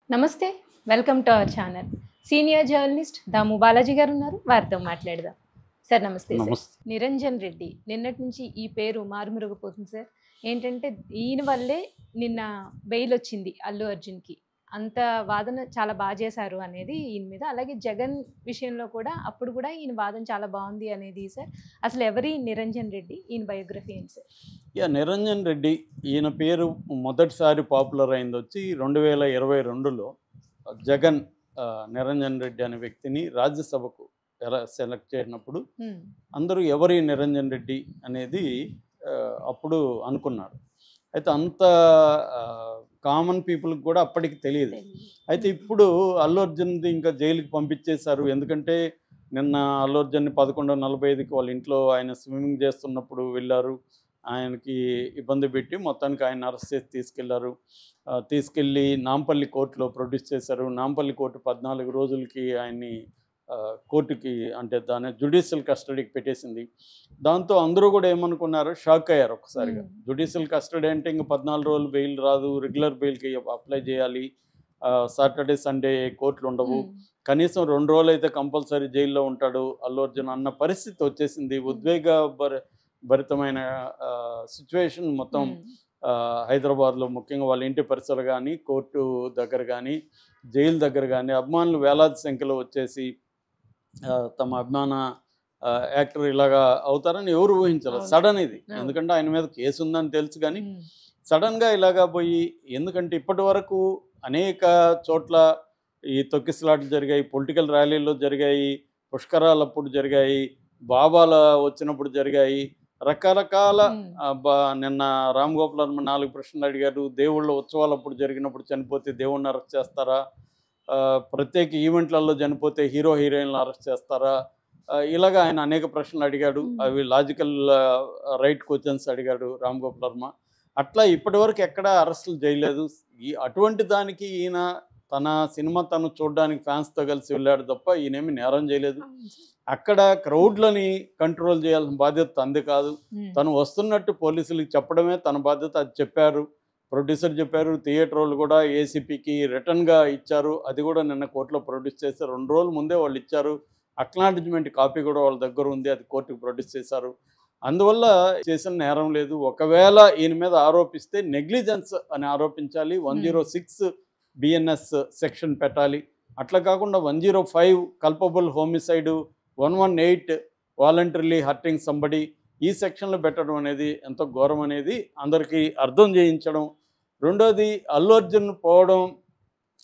నమస్తే. Welcome to our channel. Senior journalist Damu Balaji గారు ఉన్నారు. వారితో మాట్లాడదాం. సార్ నమస్తే సార్. నమస్తే. నిరంజన్ రెడ్డి నిన్నటి నుంచి ఈ పేరు మారుమరుగుపోతుంది సార్. ఏంటంటే ఈయన వల్లే నిన్న బెయిల్ వచ్చింది అల్లు అర్జున్‌కి. అంత వాదన చాలా చేశారు అనేది ఈయన మీద. అలాగే జగన్ విషయంలో కూడా అప్పుడు కూడా ఈయన వాదన చాలా బావుంది అనేది సార్. అసలు ఎవరి నిరంజన్ రెడ్డి? ఈయన బయోగ్రఫీ ఏంటి సార్? నిరంజన్ రెడ్డి ఈయన పేరు మొదటిసారి పాపులర్ అయిందొచ్చి 2022లో జగన్ నిరంజన్ రెడ్డి అనే వ్యక్తిని రాజ్యసభకు సెలెక్ట్ చేసినప్పుడు హ్మ్. అందరూ ఎవరి నిరంజన్ రెడ్డి అనేది అప్పుడు అనుకున్నారు. అయితే అంత కామన్ పీపుల్కి కూడా అప్పటికి తెలియదు. తెలీదు. అయితే ఇప్పుడు అల్లు అర్జున్‌ది ఇంకా జైలుకి పంపించేశారు. ఎందుకంటే నిన్న అల్లు అర్జున్‌ని 11:45కి వాళ్ళ ఇంట్లో ఆయన స్విమ్మింగ్ చేస్తున్నప్పుడు వెళ్ళారు. ఆయనకి ఇబ్బంది పెట్టి మొత్తానికి ఆయన అరెస్ట్ చేసి తీసుకెళ్లారు. తీసుకెళ్ళి నాంపల్లి కోర్టులో ప్రొడ్యూస్ చేశారు. నాంపల్లి కోర్టు 14 రోజులకి ఆయన్ని కోర్టుకి అంటే దాన్ని జ్యుడిషియల్ కస్టడీకి పెట్టేసింది. దాంతో అందరూ కూడా ఏమనుకున్నారు, షాక్ అయ్యారు ఒక్కసారిగా. జ్యుడిషియల్ కస్టడీ అంటే ఇంక 14 రోజులు బెయిల్ రాదు, రెగ్యులర్ బెయిల్కి అప్లై చేయాలి, సాటర్డే సండే కోర్టులు ఉండవు, కనీసం 2 రోజులు అయితే కంపల్సరీ జైల్లో ఉంటాడు అల్లు అర్జున్ అన్న పరిస్థితి వచ్చేసింది. భరితమైన సిచ్యువేషన్ మొత్తం హైదరాబాద్లో, ముఖ్యంగా వాళ్ళ ఇంటి పరిసరాలు కానీ, కోర్టు దగ్గర కానీ, జైలు దగ్గర కానీ అభిమానులు వేలాది సంఖ్యలో వచ్చేసి తమ అభిమాన యాక్టర్ ఇలాగా అవుతారని ఎవరు ఊహించలేదు. సడన్ ఇది, ఎందుకంటే ఆయన మీద కేసు ఉందని తెలుసు కానీ సడన్గా ఇలాగా పోయి, ఎందుకంటే ఇప్పటి వరకు అనేక చోట్ల ఈ తొక్కిసలాట్లు జరిగాయి, పొలిటికల్ ర్యాలీల్లో జరిగాయి, పుష్కరాలప్పుడు జరిగాయి, బాబాల వచ్చినప్పుడు జరిగాయి, రకరకాల నిన్న రామ్ గోపాల్ వర్మ 4 ప్రశ్నలు అడిగారు. దేవుళ్ళ ఉత్సవాలప్పుడు జరిగినప్పుడు చనిపోతే దేవుణ్ణి అరెస్ట్ చేస్తారా, ప్రత్యేక ఈవెంట్లలో చనిపోతే హీరో హీరోయిన్లు అరెస్ట్ చేస్తారా, ఇలాగా ఆయన అనేక ప్రశ్నలు అడిగాడు. అవి లాజికల్ రైట్ క్వశ్చన్స్ అడిగాడు రామ్ గోపాల్ వర్మ. అట్లా ఇప్పటివరకు ఎక్కడా అరెస్టులు చేయలేదు. అటువంటి దానికి ఈయన తన సినిమా తను చూడడానికి ఫ్యాన్స్తో కలిసి వెళ్ళాడు తప్ప ఈయనేమి నేరం చేయలేదు. అక్కడ క్రౌడ్లని కంట్రోల్ చేయాల్సిన బాధ్యత తంది కాదు. తను వస్తున్నట్టు పోలీసులకు చెప్పడమే తన బాధ్యత. అది చెప్పారు, ప్రొడ్యూసర్ చెప్పారు, థియేటర్ వాళ్ళు కూడా ఏసీపీకి రిటర్న్గా ఇచ్చారు. అది కూడా నిన్న కోర్టులో ప్రొడ్యూస్ చేశారు. 2 రోజుల ముందే వాళ్ళు ఇచ్చారు. అక్నాలెడ్జ్మెంట్ కాపీ కూడా వాళ్ళ దగ్గర ఉంది, అది కోర్టుకు ప్రొడ్యూస్ చేశారు. అందువల్ల చేసిన నేరం లేదు. ఒకవేళ ఈయన మీద ఆరోపిస్తే నెగ్లిజెన్స్ అని ఆరోపించాలి, 106 బిఎన్ఎస్ సెక్షన్ పెట్టాలి. అట్లా కాకుండా 105 culpable homicide, 118 voluntarily hurting somebody, ఈ సెక్షన్లో పెట్టడం అనేది ఎంతో ఘోరం అనేది అందరికీ అర్థం చేయించడం. రెండోది, అల్లు అర్జున్ పోవడం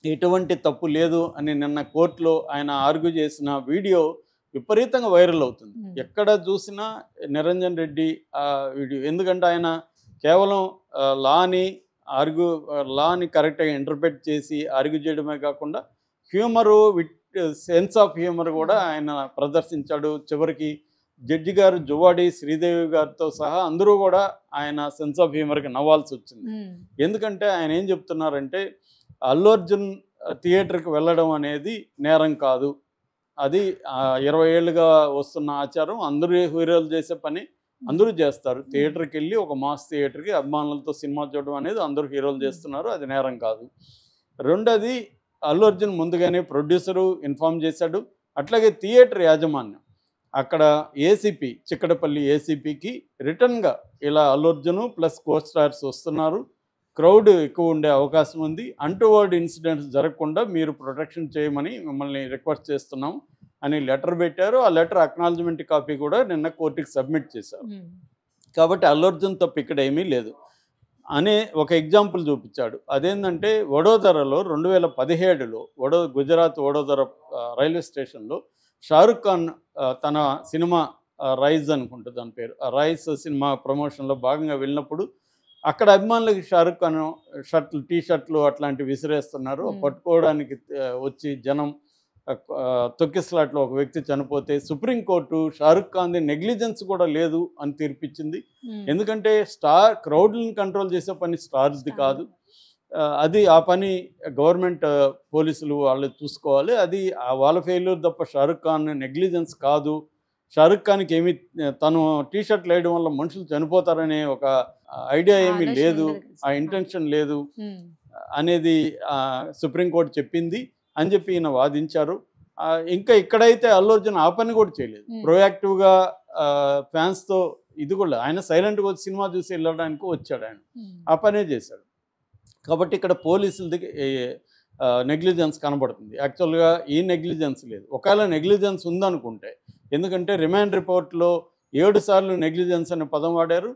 ఎటువంటి తప్పు లేదు అని నిన్న కోర్టులో ఆయన ఆర్గ్యూ చేసిన వీడియో విపరీతంగా వైరల్ అవుతుంది. ఎక్కడ చూసినా నిరంజన్ రెడ్డి వీడియో. ఎందుకంటే ఆయన కేవలం లాని కరెక్ట్గా ఇంటర్ప్రెట్ చేసి ఆర్గ్యూ చేయడమే కాకుండా హ్యూమరు సెన్స్ ఆఫ్ హ్యూమర్ కూడా ఆయన ప్రదర్శించాడు. చివరికి జడ్జి గారు జువాడి శ్రీదేవి గారితో సహా అందరూ కూడా ఆయన సెన్స్ ఆఫ్ హ్యూమర్కి నవ్వాల్సి వచ్చింది. ఎందుకంటే ఆయన ఏం చెప్తున్నారంటే, అల్లు అర్జున్ థియేటర్కి వెళ్ళడం అనేది నేరం కాదు, అది 20 ఏళ్ళుగా వస్తున్న ఆచారం, అందరూ హీరోలు చేసే పని అందరూ చేస్తారు. థియేటర్కి వెళ్ళి ఒక మాస్ థియేటర్కి అభిమానులతో సినిమా చూడడం అనేది అందరూ హీరోలు చేస్తున్నారు, అది నేరం కాదు. రెండోది, అల్లు అర్జున్ ముందుగానే ప్రొడ్యూసరు ఇన్ఫామ్ చేశాడు. అట్లాగే థియేటర్ యాజమాన్యం అక్కడ ఏసీపీ చిక్కడపల్లి ఏసీపీకి రిటర్న్గా ఇలా అల్లు అర్జున్ ప్లస్ కో స్టార్స్ వస్తున్నారు, క్రౌడ్ ఎక్కువ ఉండే అవకాశం ఉంది, అంటువర్డ్ ఇన్సిడెంట్స్ జరగకుండా మీరు ప్రొటెక్షన్ చేయమని మిమ్మల్ని రిక్వెస్ట్ చేస్తున్నాం అని లెటర్ పెట్టారు. ఆ లెటర్ అక్నాలజ్మెంట్ కాపీ కూడా నిన్న కోర్టుకి సబ్మిట్ చేశారు. కాబట్టి అల్లు అర్జున్ తప్పు ఇక్కడ ఏమీ లేదు అనే ఒక ఎగ్జాంపుల్ చూపించాడు. అదేంటంటే, వడోదరలో 2017లో గుజరాత్ వడోదర రైల్వే స్టేషన్లో షారుఖ్ ఖాన్ తన సినిమా రైజ్ అనుకుంటా దాని పేరు, రైస్ సినిమా ప్రమోషన్లో భాగంగా వెళ్ళినప్పుడు అక్కడ అభిమానులకి షారుఖ్ ఖాన్ టీ షర్ట్లు అట్లాంటివి విసిరేస్తున్నారు. పట్టుకోవడానికి వచ్చి జనం తొక్కిసలాట్లో ఒక వ్యక్తి చనిపోతే సుప్రీంకోర్టు షారుఖ్ ఖాన్ది నెగ్లిజెన్స్ కూడా లేదు అని తీర్పిచ్చింది. ఎందుకంటే క్రౌడ్ని కంట్రోల్ చేసే పని స్టార్స్ది కాదు, అది ఆ పని గవర్నమెంట్ పోలీసులు వాళ్ళు చూసుకోవాలి, అది వాళ్ళ ఫెయిల్యూర్ తప్ప షారుఖ్ ఖాన్ నెగ్లిజెన్స్ కాదు. షారుఖ్ ఖాన్కి ఏమి తను టీ షర్ట్లు వేయడం వల్ల మనుషులు చనిపోతారనే ఒక ఐడియా ఏమీ లేదు, ఆ ఇంటెన్షన్ లేదు. అనేది సుప్రీంకోర్టు చెప్పింది అని చెప్పి ఈయన వాదించారు. ఇంకా ఇక్కడైతే అల్లు అర్జున్ ఆ పని కూడా చేయలేదు. ప్రొయాక్టివ్గా ఫ్యాన్స్తో ఇది కూడా ఆయన సైలెంట్గా వచ్చి సినిమా చూసి వెళ్ళడానికి వచ్చాడు. ఆయన ఆ పనే చేశాడు. కాబట్టి ఇక్కడ పోలీసులది నెగ్లిజెన్స్ కనబడుతుంది. యాక్చువల్గా ఈ నెగ్లిజెన్స్ లేదు. ఒకవేళ నెగ్లిజెన్స్ ఉందనుకుంటే, ఎందుకంటే రిమాండ్ రిపోర్ట్లో 7 సార్లు నెగ్లిజెన్స్ అనే పదం వాడారు.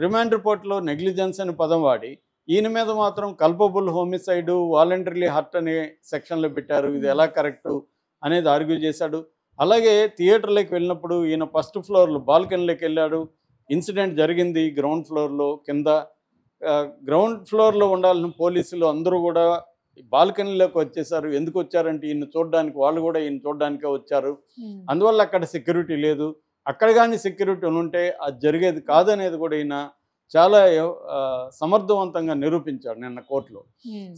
రిమాండ్ రిపోర్ట్లో నెగ్లిజెన్స్ అనే పదం వాడి ఈయన మీద మాత్రం కల్పబుల్ హోమిసైడ్, వాలంటరీలీ హర్ట్ అనే సెక్షన్లో పెట్టారు. ఇది ఎలా కరెక్టు అనేది ఆర్గ్యూ చేశాడు. అలాగే థియేటర్లోకి వెళ్ళినప్పుడు ఈయన ఫస్ట్ ఫ్లోర్లో బాల్కనీలోకి వెళ్ళాడు. ఇన్సిడెంట్ జరిగింది గ్రౌండ్ ఫ్లోర్లో కింద. గ్రౌండ్ ఫ్లోర్లో ఉండాల్సిన పోలీసులు అందరూ కూడా బాల్కనీలోకి వచ్చేసారు. ఎందుకు వచ్చారంటే ఈయన చూడడానికి, వాళ్ళు కూడా ఈయన చూడడానికే వచ్చారు. అందువల్ల అక్కడ సెక్యూరిటీ లేదు. అక్కడ కానీ సెక్యూరిటీ ఉంటే అది జరిగేది కాదనేది కూడా ఈయన చాలా సమర్థవంతంగా నిరూపించాడు నిన్న కోర్టులో.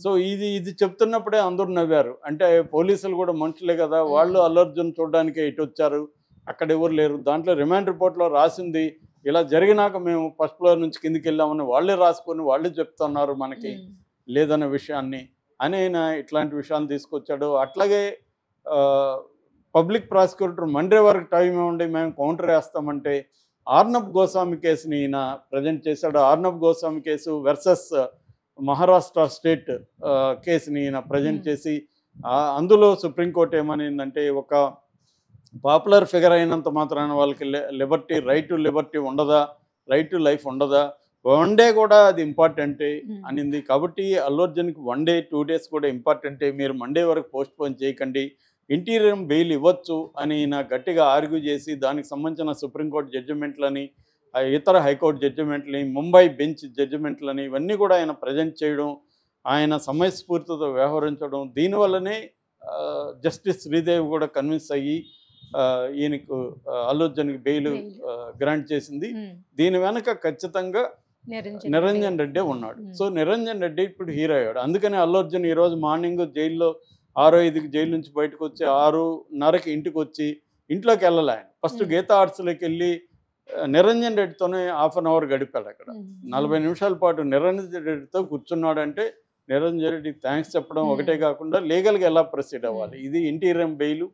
సో ఇది చెప్తున్నప్పుడే అందరూ నవ్వారు. అంటే పోలీసులు కూడా మనుషులే కదా, వాళ్ళు అల్లు అర్జున్ చూడడానికే ఇటు వచ్చారు, అక్కడ ఎవరు లేరు. దాంట్లో రిమాండ్ రిపోర్ట్లో రాసింది ఇలా జరిగినాక మేము ఫస్ట్ ఫ్లోర్ నుంచి కిందికి వెళ్ళామని వాళ్ళే రాసుకొని వాళ్ళే చెప్తున్నారు మనకి లేదన్న విషయాన్ని అని ఆయన ఇట్లాంటి విషయాలు తీసుకొచ్చాడు. అట్లాగే పబ్లిక్ ప్రాసిక్యూటర్ మండే వరకు టైం ఇవ్వండి, మేము కౌంటర్ వేస్తామంటే ఆర్నబ్ గోస్వామి కేసుని ఈయన ప్రజెంట్ చేశాడు. Arnab Goswami case versus Maharashtra state కేసుని ఈయన ప్రజెంట్ చేసి అందులో సుప్రీంకోర్టు ఏమనిందంటే, ఒక పాపులర్ ఫిగర్ అయినంత మాత్రాన వాళ్ళకి లిబర్టీ, రైట్ టు లిబర్టీ ఉండదా, రైట్ టు లైఫ్ ఉండదా, 1 డే కూడా అది ఇంపార్టెంటే అనింది. కాబట్టి అల్లు అర్జున్కి 1 డే 2 డేస్ కూడా ఇంపార్టెంటే, మీరు మండే వరకు పోస్ట్ పోన్ చేయకండి, ఇంటీరియం బెయిల్ ఇవ్వచ్చు అని ఈయన గట్టిగా ఆర్గ్యూ చేసి దానికి సంబంధించిన సుప్రీంకోర్టు జడ్జిమెంట్లని, ఇతర హైకోర్టు జడ్జిమెంట్లని, ముంబై బెంచ్ జడ్జిమెంట్లని ఇవన్నీ కూడా ఆయన ప్రజెంట్ చేయడం, ఆయన సమయస్ఫూర్తితో వ్యవహరించడం, దీనివల్లనే జస్టిస్ శ్రీదేవి కూడా కన్విన్స్ అయ్యి ఈయనకు అల్లు అర్జున్కి బెయిల్ గ్రాంట్ చేసింది. దీని వెనక ఖచ్చితంగా నిరంజన్ రెడ్డి ఉన్నాడు. సో నిరంజన్ రెడ్డి ఇప్పుడు హీరో అయ్యాడు. అందుకని అల్లు అర్జున్ ఈరోజు మార్నింగ్ జైల్లో 6:05కి జైలు నుంచి బయటకు వచ్చి 6:30కి ఇంటికి వచ్చి ఇంట్లోకి వెళ్ళలే. ఆయన ఫస్ట్ గీతా ఆర్ట్స్లోకి వెళ్ళి నిరంజన్ రెడ్డితోనే ½ అన్ అవర్ గడిపాడు. అక్కడ 40 నిమిషాల పాటు నిరంజన్ రెడ్డితో కూర్చున్నాడంటే నిరంజన్ రెడ్డికి థ్యాంక్స్ చెప్పడం ఒకటే కాకుండా లీగల్గా ఎలా ప్రొసీడ్ అవ్వాలి, ఇది ఇంటీరియం బెయిల్,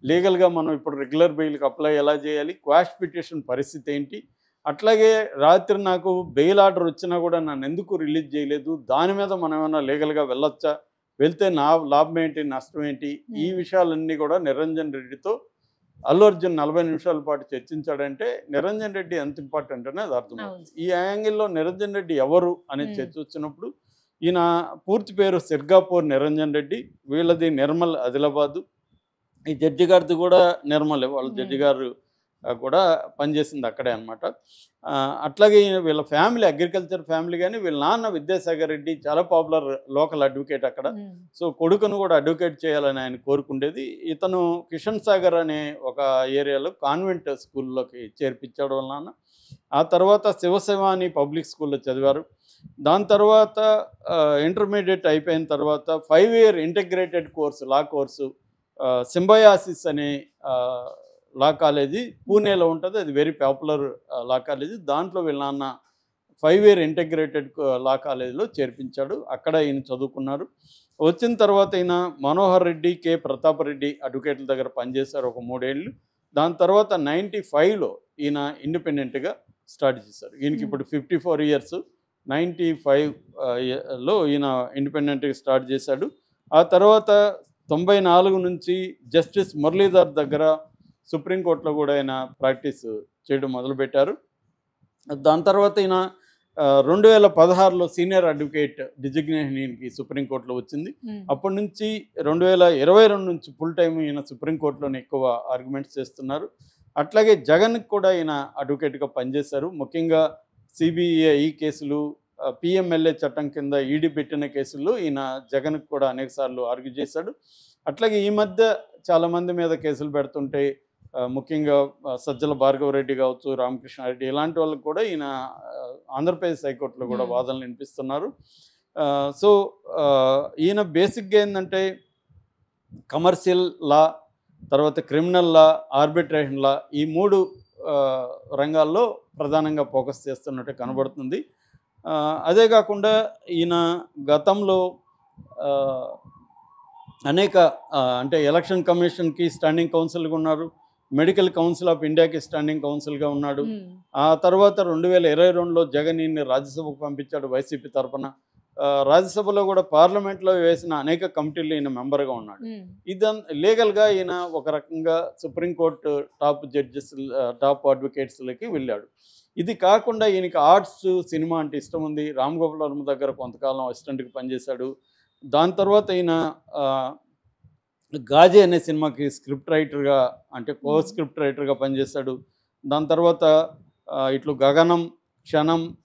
లీగల్గా మనం ఇప్పుడు రెగ్యులర్ బెయిల్కి అప్లై ఎలా చేయాలి, క్వాష్ పిటిషన్ పరిస్థితి ఏంటి, అట్లాగే రాత్రి నాకు బెయిల్ ఆర్డర్ వచ్చినా కూడా నన్ను ఎందుకు రిలీజ్ చేయలేదు, దాని మీద మనం ఏమైనా లీగల్గా వెళ్ళొచ్చా, వెళ్తే నా లాభం ఏంటి, నష్టం ఏంటి, ఈ విషయాలన్నీ కూడా నిరంజన్ రెడ్డితో అల్లు అర్జున్ 40 నిమిషాల పాటు చర్చించాడంటే నిరంజన్ రెడ్డి ఎంత ఇంపార్టెంట్ అనేది అర్థమవుతుంది. ఈ యాంగిల్లో నిరంజన్ రెడ్డి ఎవరు అనేది చర్చ వచ్చినప్పుడు ఈయన పూర్తి పేరు సిర్గాపూర్ నిరంజన్ రెడ్డి, వీళ్ళది నిర్మల్ ఆదిలాబాదు. ఈ జడ్జి గారిది కూడా నిర్మలే, వాళ్ళ జడ్జి గారు కూడా పనిచేసింది అక్కడే అనమాట. అట్లాగే వీళ్ళ ఫ్యామిలీ అగ్రికల్చర్ ఫ్యామిలీ, కానీ వీళ్ళ నాన్న విద్యాసాగర్ రెడ్డి చాలా పాపులర్ లోకల్ అడ్వకేట్ అక్కడ. సో కొడుకును కూడా అడ్వకేట్ చేయాలని ఆయన కోరుకుండేది. ఇతను కిషన్ సాగర్ అనే ఒక ఏరియాలో కాన్వెంట్ స్కూల్లోకి చేర్పించాడు వాళ్ళ నాన్న. ఆ తర్వాత శివశివాని పబ్లిక్ స్కూల్లో చదివారు. దాని తర్వాత ఇంటర్మీడియట్ అయిపోయిన తర్వాత 5 year integrated course, law course Symbiosis అనే లా కాలేజీ పూణేలో ఉంటుంది. అది వెరీ పాపులర్ లా కాలేజీ. దాంట్లో వీళ్ళ నాన్న 5 year ఇంటిగ్రేటెడ్ లా కాలేజీలో చేర్పించాడు. అక్కడ ఈయన చదువుకున్నారు. వచ్చిన తర్వాత ఈయన మనోహర్ రెడ్డి, కె ప్రతాప్ రెడ్డి అడ్వకేట్ల దగ్గర పనిచేశారు ఒక 3 ఏళ్ళు. దాని తర్వాత 95లో ఈయన ఇండిపెండెంట్గా స్టార్ట్ చేశారు. ఈయనకి ఇప్పుడు 54 years. 95లో ఈయన ఇండిపెండెంట్గా స్టార్ట్ చేశాడు. ఆ తర్వాత 94 నుంచి జస్టిస్ మురళీధర్ దగ్గర సుప్రీంకోర్టులో కూడా ఆయన ప్రాక్టీస్ చేయడం మొదలుపెట్టారు. దాని తర్వాత ఈయన 2016లో సీనియర్ అడ్వకేట్ డిజిగ్నేషన్ ఈయనకి సుప్రీంకోర్టులో వచ్చింది. అప్పటి నుంచి 2022 నుంచి ఫుల్ టైం ఈయన సుప్రీంకోర్టులోనే ఎక్కువ ఆర్గ్యుమెంట్స్ చేస్తున్నారు. అట్లాగే జగన్కి కూడా ఈయన అడ్వకేట్గా పనిచేశారు. ముఖ్యంగా సిబిఐ కేసులు, పిఎంఎల్ఏ చట్టం కింద ఈడీ పెట్టిన కేసుల్లో ఈయన జగన్కి కూడా అనేకసార్లు ఆర్గ్యూ చేశాడు. అట్లాగే ఈ మధ్య చాలామంది మీద కేసులు పెడుతుంటే, ముఖ్యంగా సజ్జల భార్గవరెడ్డి కావచ్చు, రామకృష్ణారెడ్డి, ఇలాంటి వాళ్ళకి కూడా ఈయన ఆంధ్రప్రదేశ్ హైకోర్టులో కూడా వాదనలు వినిపిస్తున్నారు. సో ఈయన బేసిక్గా ఏంటంటే కమర్షియల్ లా, తర్వాత క్రిమినల్ లా, ఆర్బిట్రేషన్ లా, ఈ 3 రంగాల్లో ప్రధానంగా ఫోకస్ చేస్తున్నట్టు కనబడుతుంది. అదే కాకుండా ఈయన గతంలో ఆ, అనేక అంటే ఎలక్షన్ కమిషన్కి స్టాండింగ్ కౌన్సిల్గా ఉన్నారు, మెడికల్ కౌన్సిల్ ఆఫ్ ఇండియాకి స్టాండింగ్ కౌన్సిల్గా ఉన్నాడు. ఉమ్, ఆ తర్వాత 2022లో జగన్ ఈయన్ని రాజ్యసభకు పంపించాడు వైసీపీ తరఫున. రాజ్యసభలో కూడా పార్లమెంట్లో వేసిన అనేక కమిటీలు ఈయన మెంబర్గా ఉన్నాడు. ఉమ్, లీగల్గా ఈయన ఒక రకంగా సుప్రీంకోర్టు టాప్ జడ్జెస్, టాప్ అడ్వకేట్స్లకి వెళ్ళాడు. ఇది కాకుండా ఈయనకి ఆర్ట్స్, సినిమా అంటే ఇష్టం ఉంది. రామ్ గోపాల్ వర్మ దగ్గర కొంతకాలం అసిస్టెంట్గా పనిచేశాడు. దాని తర్వాత ఈయన ఆ, గాజీ అనే సినిమాకి స్క్రిప్ట్ రైటర్గా, అంటే కో స్క్రిప్ట్ రైటర్గా పనిచేశాడు. దాని తర్వాత ఇట్లు గగనం, క్షణం,